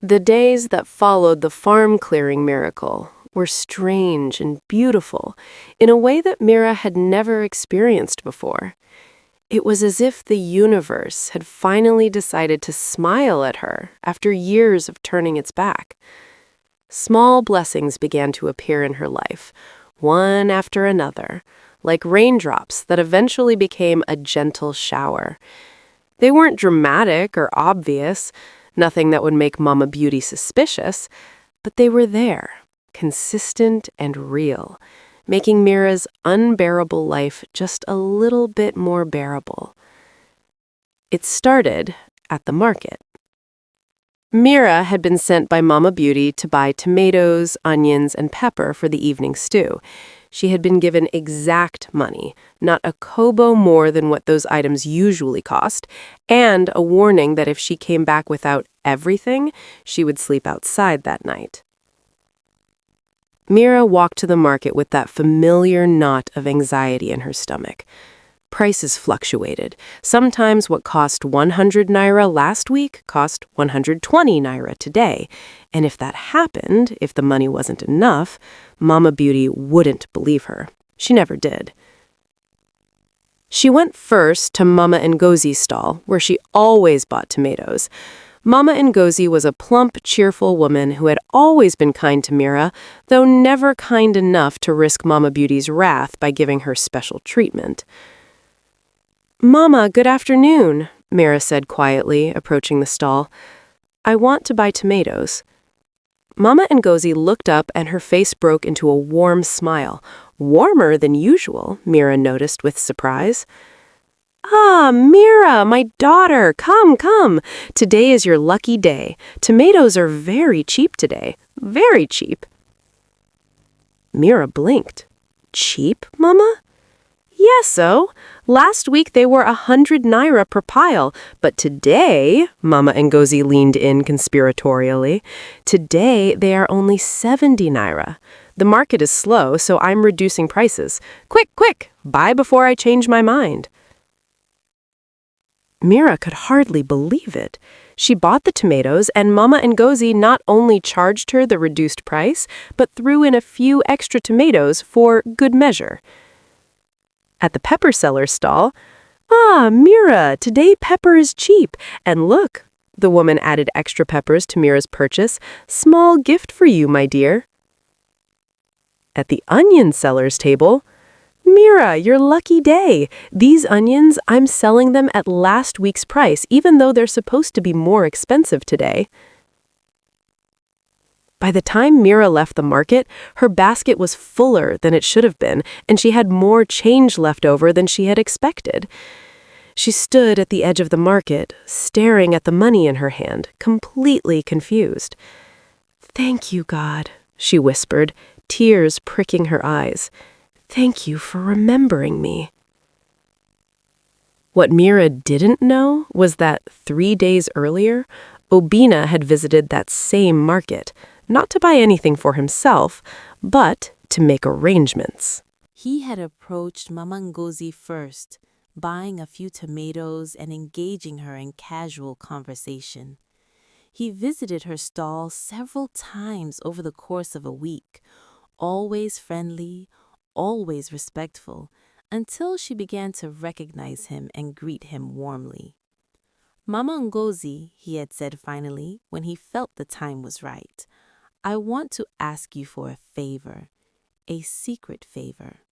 The days that followed the farm clearing miracle were strange and beautiful in a way that Mira had never experienced before. It was as if the universe had finally decided to smile at her after years of turning its back. Small blessings began to appear in her life, one after another, like raindrops that eventually became a gentle shower. They weren't dramatic or obvious, nothing that would make Mama Beauty suspicious, but they were there, consistent and real, making Mira's unbearable life just a little bit more bearable. It started at the market. Mira had been sent by Mama Beauty to buy tomatoes, onions, and pepper for the evening stew. She had been given exact money, not a kobo more than what those items usually cost, and a warning that if she came back without everything, she would sleep outside that night. Mira walked to the market with that familiar knot of anxiety in her stomach. Prices fluctuated. Sometimes what cost 100 naira last week cost 120 naira today. And if that happened, if the money wasn't enough, Mama Beauty wouldn't believe her. She never did. She went first to Mama Ngozi's stall, where she always bought tomatoes. Mama Ngozi was a plump, cheerful woman who had always been kind to Mira, though never kind enough to risk Mama Beauty's wrath by giving her special treatment. "Mama, good afternoon," Mira said quietly, approaching the stall. "I want to buy tomatoes." Mama Ngozi looked up and her face broke into a warm smile. Warmer than usual, Mira noticed with surprise. "Ah, Mira, my daughter, come, come. Today is your lucky day. Tomatoes are very cheap today. Very cheap." Mira blinked. "Cheap, Mama?" "Yes-o. Last week they were 100 naira per pile, but today," Mama Ngozi leaned in conspiratorially, "today they are only 70 naira. The market is slow, so I'm reducing prices. Quick, quick, buy before I change my mind." Mira could hardly believe it. She bought the tomatoes, and Mama Ngozi not only charged her the reduced price, but threw in a few extra tomatoes for good measure. At the pepper seller's stall, "Ah, Mira, today pepper is cheap. And look," the woman added extra peppers to Mira's purchase, "small gift for you, my dear." At the onion seller's table, "Mira, your lucky day. These onions, I'm selling them at last week's price, even though they're supposed to be more expensive today." By the time Mira left the market, her basket was fuller than it should have been, and she had more change left over than she had expected. She stood at the edge of the market, staring at the money in her hand, completely confused. "Thank you, God," she whispered, tears pricking her eyes. "Thank you for remembering me." What Mira didn't know was that 3 days earlier, Obina had visited that same market, not to buy anything for himself, but to make arrangements. He had approached Mama Ngozi first, buying a few tomatoes and engaging her in casual conversation. He visited her stall several times over the course of a week, always friendly, always respectful, until she began to recognize him and greet him warmly. "Mama Ngozi," he had said finally, when he felt the time was right, "I want to ask you for a favor, a secret favor."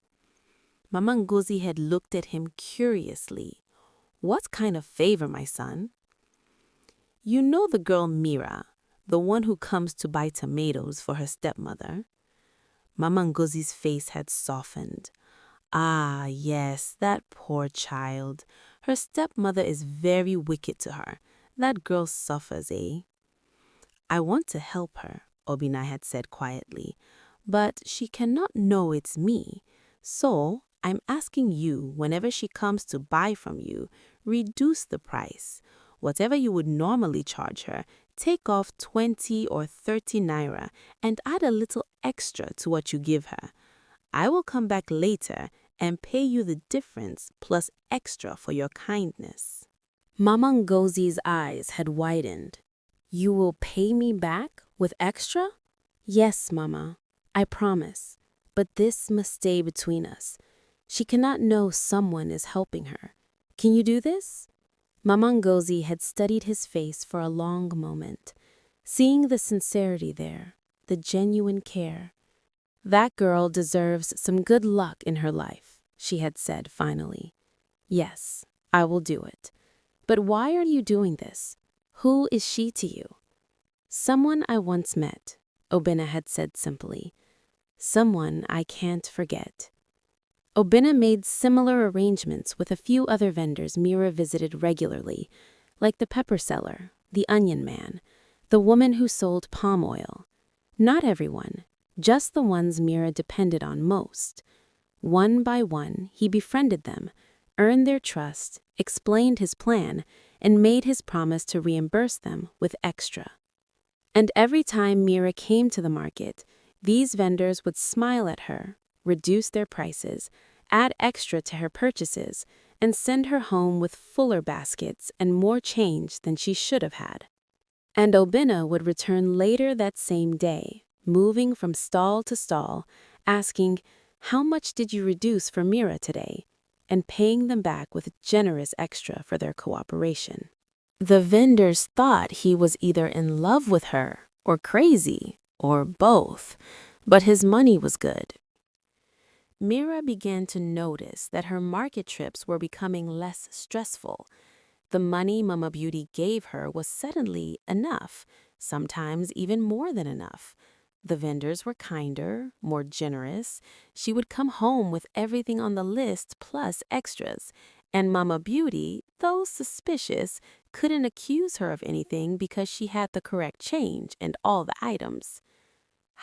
Mama Ngozi had looked at him curiously. "What kind of favor, my son?" "You know the girl Mira, the one who comes to buy tomatoes for her stepmother?" Mama Ngozi's face had softened. "Ah, yes, that poor child. Her stepmother is very wicked to her. That girl suffers, eh?" "I want to help her," Obina had said quietly, "but she cannot know it's me. So I'm asking you, whenever she comes to buy from you, reduce the price. Whatever you would normally charge her, take off 20 or 30 naira and add a little extra to what you give her. I will come back later and pay you the difference plus extra for your kindness." Mama Ngozi's eyes had widened. You will pay me back with extra? Yes, Mama, I promise. But this must stay between us. She cannot know someone is helping her. Can you do this? Mama Ngozi had studied his face for a long moment, seeing the sincerity there, the genuine care. That girl deserves some good luck in her life, she had said finally. Yes, I will do it. But why are you doing this? Who is she to you? Someone I once met, Obinna had said simply. Someone I can't forget. Obinna made similar arrangements with a few other vendors Mira visited regularly, like the pepper seller, the onion man, the woman who sold palm oil. Not everyone, just the ones Mira depended on most. One by one, he befriended them, earned their trust, explained his plan, and made his promise to reimburse them with extra. And every time Mira came to the market, these vendors would smile at her, reduce their prices, add extra to her purchases, and send her home with fuller baskets and more change than she should have had. And Obinna would return later that same day, moving from stall to stall, asking, "How much did you reduce for Mira today?" and paying them back with generous extra for their cooperation. The vendors thought he was either in love with her, or crazy, or both, but his money was good. Mira began to notice that her market trips were becoming less stressful. The money Mama Beauty gave her was suddenly enough, sometimes even more than enough. The vendors were kinder, more generous. She would come home with everything on the list plus extras, and Mama Beauty, though suspicious, couldn't accuse her of anything because she had the correct change and all the items.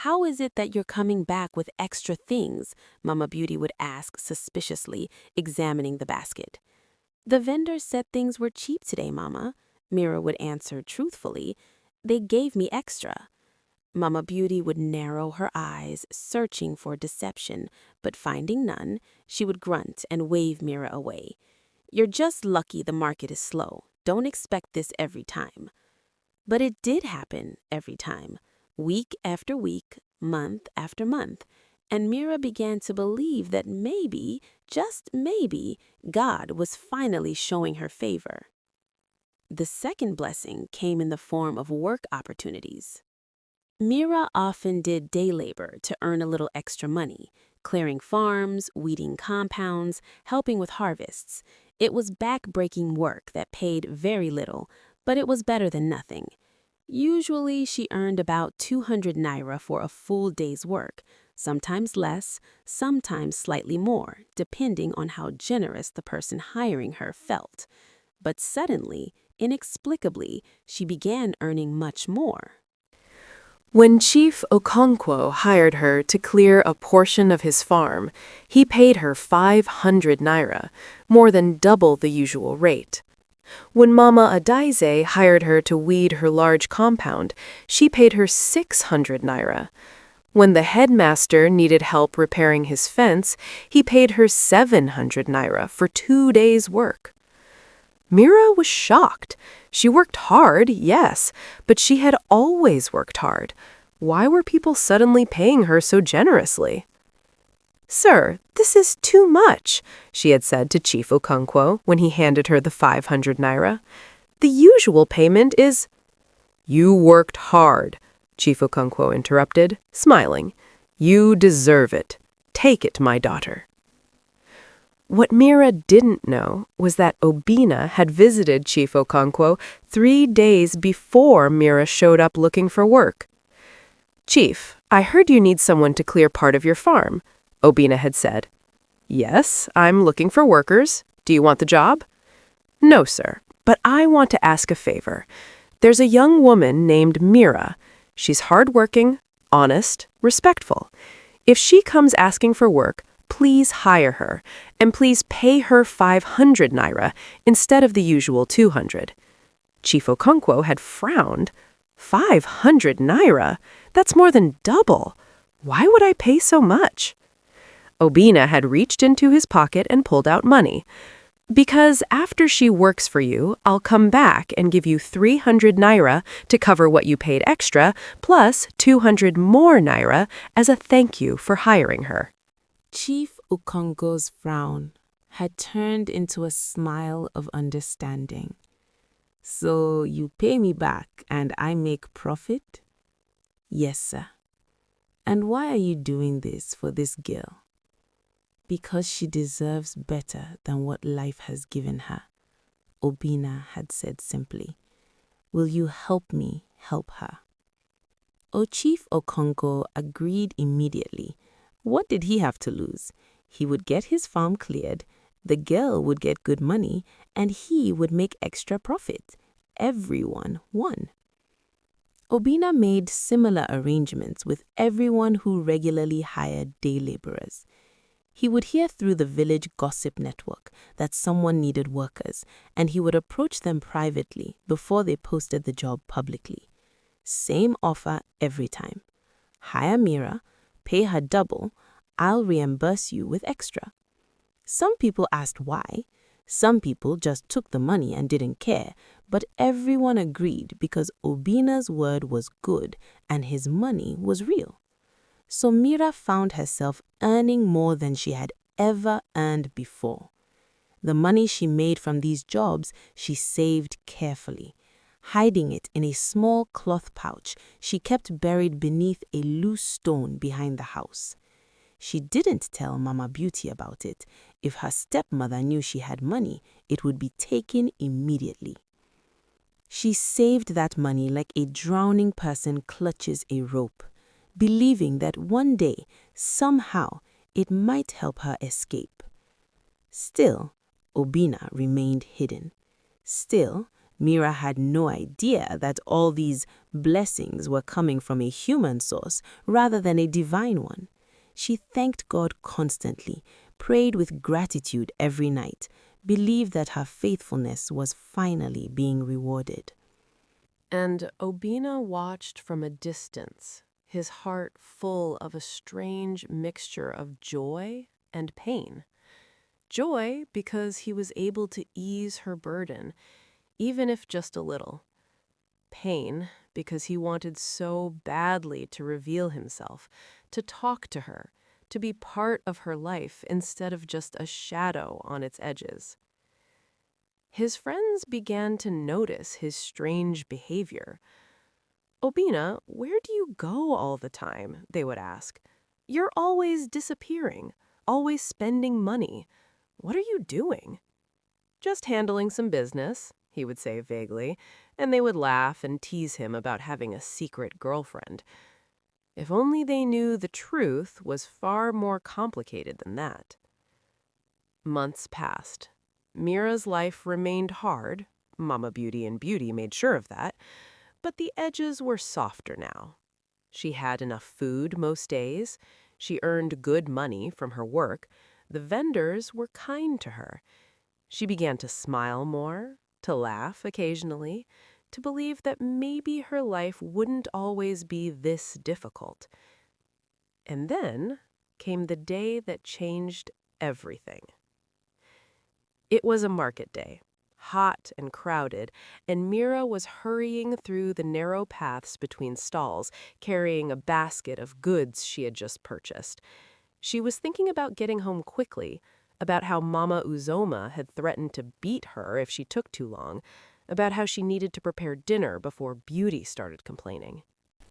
"How is it that you're coming back with extra things?" Mama Beauty would ask suspiciously, examining the basket. "The vendors said things were cheap today, Mama," Mira would answer truthfully. "They gave me extra." Mama Beauty would narrow her eyes, searching for deception, but finding none, she would grunt and wave Mira away. "You're just lucky the market is slow. Don't expect this every time." But it did happen every time, week after week, month after month, and Mira began to believe that maybe, just maybe, God was finally showing her favor. The second blessing came in the form of work opportunities. Mira often did day labor to earn a little extra money, clearing farms, weeding compounds, helping with harvests. It was back-breaking work that paid very little, but it was better than nothing. Usually, she earned about 200 naira for a full day's work, sometimes less, sometimes slightly more, depending on how generous the person hiring her felt. But suddenly, inexplicably, she began earning much more. When Chief Okonkwo hired her to clear a portion of his farm, he paid her 500 naira, more than double the usual rate. When Mama Adaize hired her to weed her large compound, she paid her 600 naira. When the headmaster needed help repairing his fence, he paid her 700 naira for 2 days' work. Mira was shocked. She worked hard, yes, but she had always worked hard. Why were people suddenly paying her so generously? "Sir, this is too much," she had said to Chief Okonkwo when he handed her the 500 naira. "The usual payment is—" "You worked hard," Chief Okonkwo interrupted, smiling. "You deserve it. Take it, my daughter." What Mira didn't know was that Obinna had visited Chief Okonkwo 3 days before Mira showed up looking for work. "Chief, I heard you need someone to clear part of your farm," Obinna had said. "Yes, I'm looking for workers. Do you want the job?" "No, sir, but I want to ask a favor. There's a young woman named Mira. She's hardworking, honest, respectful. If she comes asking for work, please hire her, and please pay her 500 naira instead of the usual 200. Chief Okonkwo had frowned. 500 naira? That's more than double. Why would I pay so much? Obinna had reached into his pocket and pulled out money. Because after she works for you, I'll come back and give you 300 naira to cover what you paid extra, plus 200 more naira as a thank you for hiring her. Chief Ukongo's frown had turned into a smile of understanding. So you pay me back and I make profit? Yes, sir. And why are you doing this for this girl? Because she deserves better than what life has given her, Obina had said simply. Will you help me help her? Chief Okongo agreed immediately. What did he have to lose? He would get his farm cleared, the girl would get good money, and he would make extra profit. Everyone won. Obina made similar arrangements with everyone who regularly hired day laborers. He would hear through the village gossip network that someone needed workers, and he would approach them privately before they posted the job publicly. Same offer every time. Hire Mira, pay her double, I'll reimburse you with extra. Some people asked why. Some people just took the money and didn't care, but everyone agreed because Obina's word was good and his money was real. So Mira found herself earning more than she had ever earned before. The money she made from these jobs she saved carefully. Hiding it in a small cloth pouch she kept buried beneath a loose stone behind the house. She didn't tell Mama Beauty about it. If her stepmother knew she had money, it would be taken immediately. She saved that money like a drowning person clutches a rope, believing that one day, somehow, it might help her escape. Still, Obina remained hidden. Still, Mira had no idea that all these blessings were coming from a human source rather than a divine one. She thanked God constantly, prayed with gratitude every night, believed that her faithfulness was finally being rewarded. And Obina watched from a distance, his heart full of a strange mixture of joy and pain. Joy because he was able to ease her burden, even if just a little. Pain because he wanted so badly to reveal himself, to talk to her, to be part of her life instead of just a shadow on its edges. His friends began to notice his strange behavior. "Obina, where do you go all the time?" they would ask. "You're always disappearing, always spending money. What are you doing?" "Just handling some business," he would say vaguely, and they would laugh and tease him about having a secret girlfriend. If only they knew the truth was far more complicated than that. Months passed. Mira's life remained hard. Mama Beauty and Beauty made sure of that. But the edges were softer now. She had enough food most days. She earned good money from her work. The vendors were kind to her. She began to smile more, to laugh occasionally, to believe that maybe her life wouldn't always be this difficult. And then came the day that changed everything. It was a market day, hot and crowded, and Mira was hurrying through the narrow paths between stalls, carrying a basket of goods she had just purchased. She was thinking about getting home quickly, about how Mama Uzoma had threatened to beat her if she took too long, about how she needed to prepare dinner before Beauty started complaining.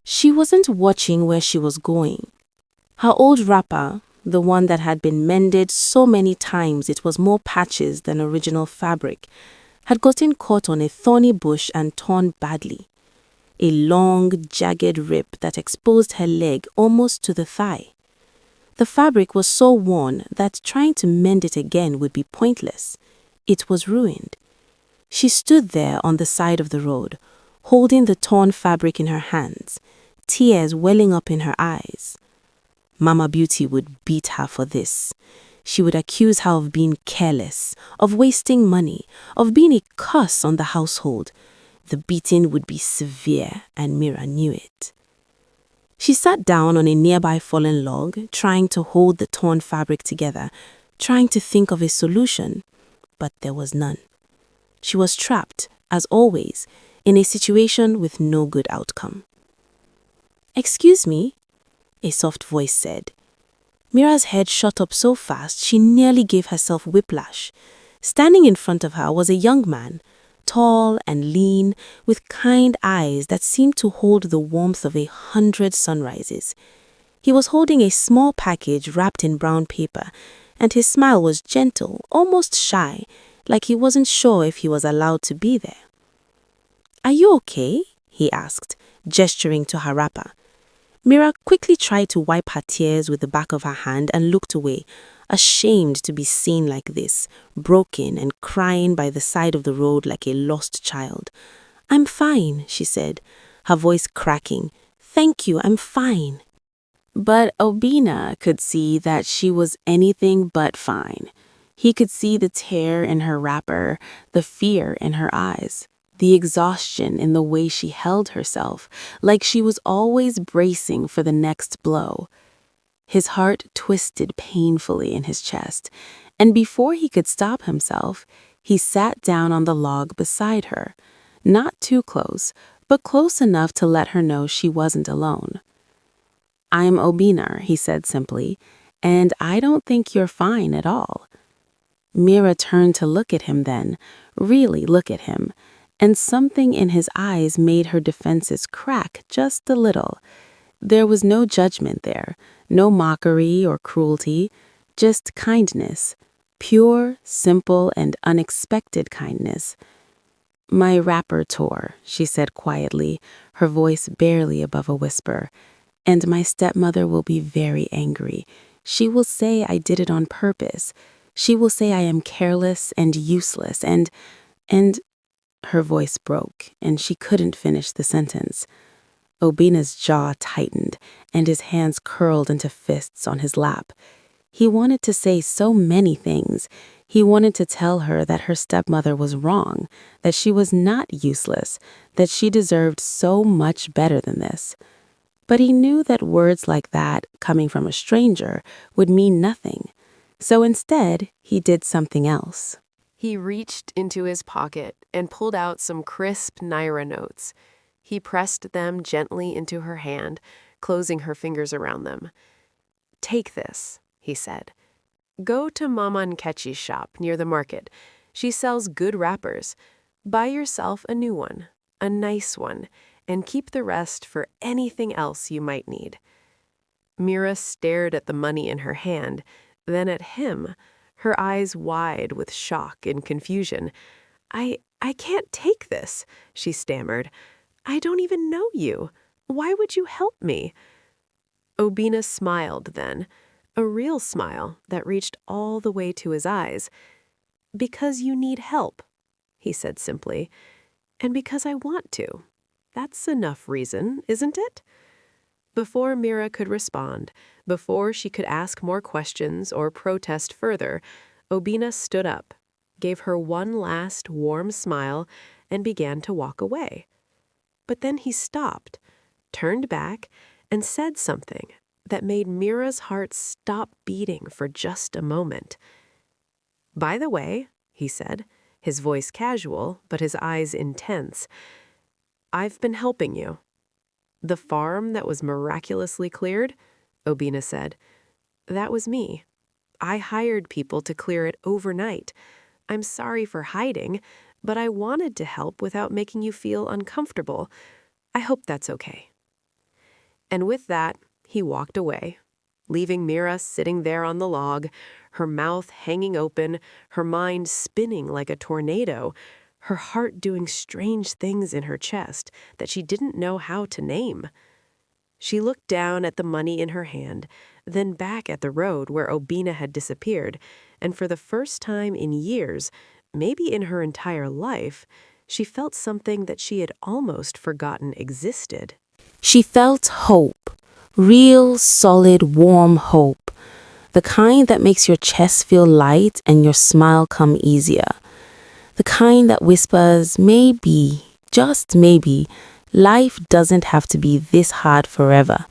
She wasn't watching where she was going. Her old wrapper, the one that had been mended so many times it was more patches than original fabric, had gotten caught on a thorny bush and torn badly. A long, jagged rip that exposed her leg almost to the thigh. The fabric was so worn that trying to mend it again would be pointless. It was ruined. She stood there on the side of the road, holding the torn fabric in her hands, tears welling up in her eyes. Mama Beauty would beat her for this. She would accuse her of being careless, of wasting money, of being a curse on the household. The beating would be severe, and Mira knew it. She sat down on a nearby fallen log, trying to hold the torn fabric together, trying to think of a solution. but there was none. She was trapped, as always, in a situation with no good outcome. "Excuse me," a soft voice said. Mira's head shot up so fast she nearly gave herself whiplash. Standing in front of her was a young man, tall and lean, with kind eyes that seemed to hold the warmth of 100 sunrises. He was holding a small package wrapped in brown paper, and his smile was gentle, almost shy, like he wasn't sure if he was allowed to be there. "Are you okay?" he asked, gesturing to her wrapper. Mira quickly tried to wipe her tears with the back of her hand and looked away, ashamed to be seen like this, broken and crying by the side of the road like a lost child. "I'm fine," she said, her voice cracking. "Thank you, I'm fine." But Obina could see that she was anything but fine. He could see the tear in her wrapper, the fear in her eyes, the exhaustion in the way she held herself, like she was always bracing for the next blow. His heart twisted painfully in his chest, and before he could stop himself, he sat down on the log beside her, not too close, but close enough to let her know she wasn't alone. "I'm Obina," he said simply, "and I don't think you're fine at all." Mira turned to look at him then, really look at him, and something in his eyes made her defenses crack just a little. There was no judgment there, no mockery or cruelty, just kindness, pure, simple, and unexpected kindness. "My wrapper tore," she said quietly, her voice barely above a whisper, "and my stepmother will be very angry. She will say I did it on purpose. She will say I am careless and useless and Her voice broke, and she couldn't finish the sentence. Obina's jaw tightened, and his hands curled into fists on his lap. He wanted to say so many things. He wanted to tell her that her stepmother was wrong, that she was not useless, that she deserved so much better than this. But he knew that words like that, coming from a stranger, would mean nothing. So instead, he did something else. He reached into his pocket and pulled out some crisp Naira notes. He pressed them gently into her hand, closing her fingers around them. "Take this," he said. "Go to Mama Nkechi's shop near the market. She sells good wrappers. Buy yourself a new one, a nice one, and keep the rest for anything else you might need." Mira stared at the money in her hand, then at him, her eyes wide with shock and confusion. I can't take this," she stammered. "I don't even know you. Why would you help me?" Obina smiled then, a real smile that reached all the way to his eyes. "Because you need help," he said simply, "and because I want to. That's enough reason, isn't it?" Before Mira could respond, before she could ask more questions or protest further, Obina stood up, gave her one last warm smile, and began to walk away. But then he stopped, turned back, and said something that made Mira's heart stop beating for just a moment. "By the way," he said, his voice casual, but his eyes intense, "I've been helping you." "The farm that was miraculously cleared?" Obina said. "That was me. I hired people to clear it overnight. I'm sorry for hiding, but I wanted to help without making you feel uncomfortable. I hope that's okay." And with that, he walked away, leaving Mira sitting there on the log, her mouth hanging open, her mind spinning like a tornado, her heart doing strange things in her chest that she didn't know how to name. She looked down at the money in her hand, then back at the road where Obina had disappeared, and for the first time in years, maybe in her entire life, she felt something that she had almost forgotten existed. She felt hope, real, solid, warm hope, the kind that makes your chest feel light and your smile come easier. The kind that whispers, maybe, just maybe, life doesn't have to be this hard forever.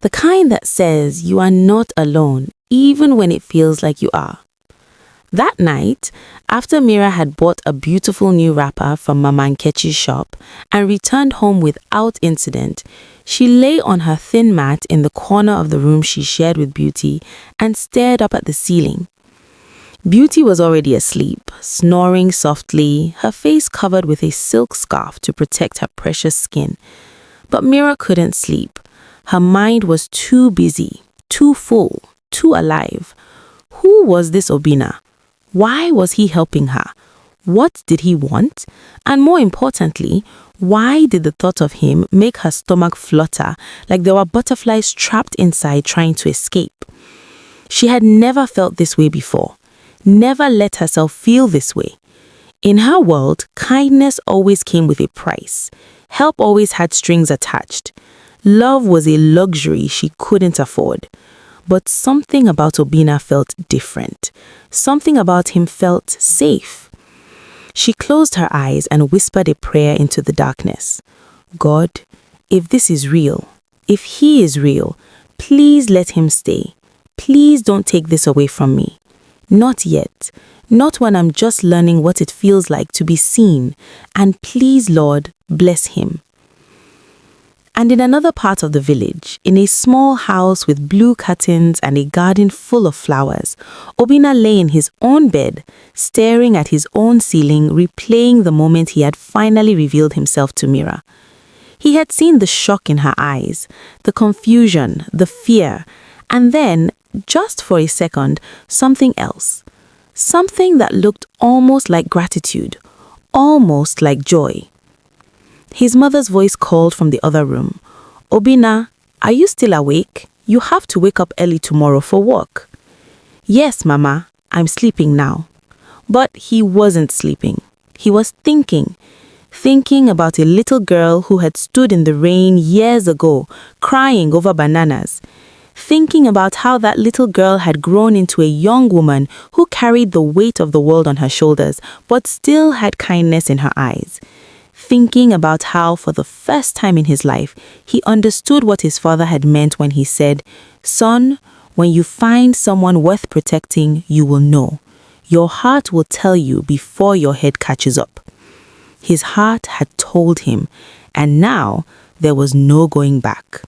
The kind that says you are not alone, even when it feels like you are. That night, after Mira had bought a beautiful new wrapper from Mama Nkechi's shop and returned home without incident, she lay on her thin mat in the corner of the room she shared with Beauty and stared up at the ceiling. Beauty was already asleep, snoring softly, her face covered with a silk scarf to protect her precious skin. But Mira couldn't sleep. Her mind was too busy, too full, too alive. Who was this Obinna? Why was he helping her? What did he want? And more importantly, why did the thought of him make her stomach flutter like there were butterflies trapped inside trying to escape? She had never felt this way before, never let herself feel this way. In her world, kindness always came with a price. Help always had strings attached. Love was a luxury she couldn't afford. But something about Obinna felt different. Something about him felt safe. She closed her eyes and whispered a prayer into the darkness. God, if this is real, if he is real, please let him stay. Please don't take this away from me. Not yet. Not when I'm just learning what it feels like to be seen. And please, Lord, bless him. And in another part of the village, in a small house with blue curtains and a garden full of flowers, Obinna lay in his own bed, staring at his own ceiling, replaying the moment he had finally revealed himself to Mira. He had seen the shock in her eyes, the confusion, the fear, and then, just for a second, something else. Something that looked almost like gratitude, almost like joy. His mother's voice called from the other room. Obinna, are you still awake? You have to wake up early tomorrow for work. Yes, Mama, I'm sleeping now. But he wasn't sleeping. He was thinking about a little girl who had stood in the rain years ago, crying over bananas. Thinking about how that little girl had grown into a young woman who carried the weight of the world on her shoulders, but still had kindness in her eyes. Thinking about how, for the first time in his life, he understood what his father had meant when he said, "Son, when you find someone worth protecting, you will know. Your heart will tell you before your head catches up." His heart had told him, and now there was no going back.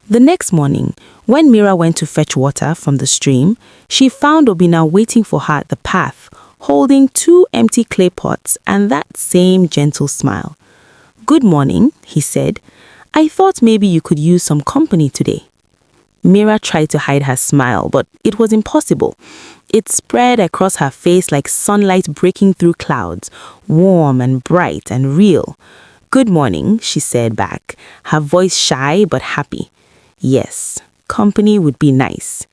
The next morning, when Mira went to fetch water from the stream, she found Obinna waiting for her at the path, holding 2 empty clay pots and that same gentle smile. "Good morning," he said. "I thought maybe you could use some company today." Mira tried to hide her smile, but it was impossible. It spread across her face like sunlight breaking through clouds, warm and bright and real. "Good morning," she said back, her voice shy but happy. Yes, company would be nice.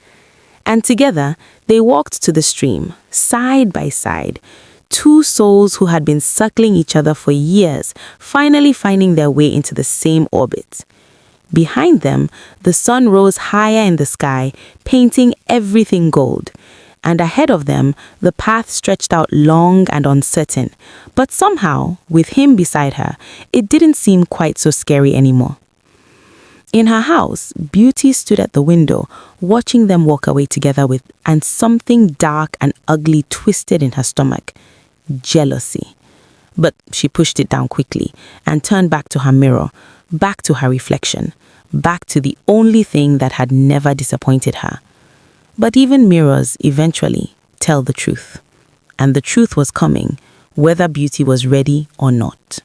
And together, they walked to the stream, side by side, 2 souls who had been circling each other for years, finally finding their way into the same orbit. Behind them, the sun rose higher in the sky, painting everything gold. And ahead of them, the path stretched out long and uncertain. But somehow, with him beside her, it didn't seem quite so scary anymore. In her house, Beauty stood at the window, watching them walk away together and something dark and ugly twisted in her stomach. Jealousy. But she pushed it down quickly and turned back to her mirror, back to her reflection, back to the only thing that had never disappointed her. But even mirrors eventually tell the truth. And the truth was coming, whether Beauty was ready or not.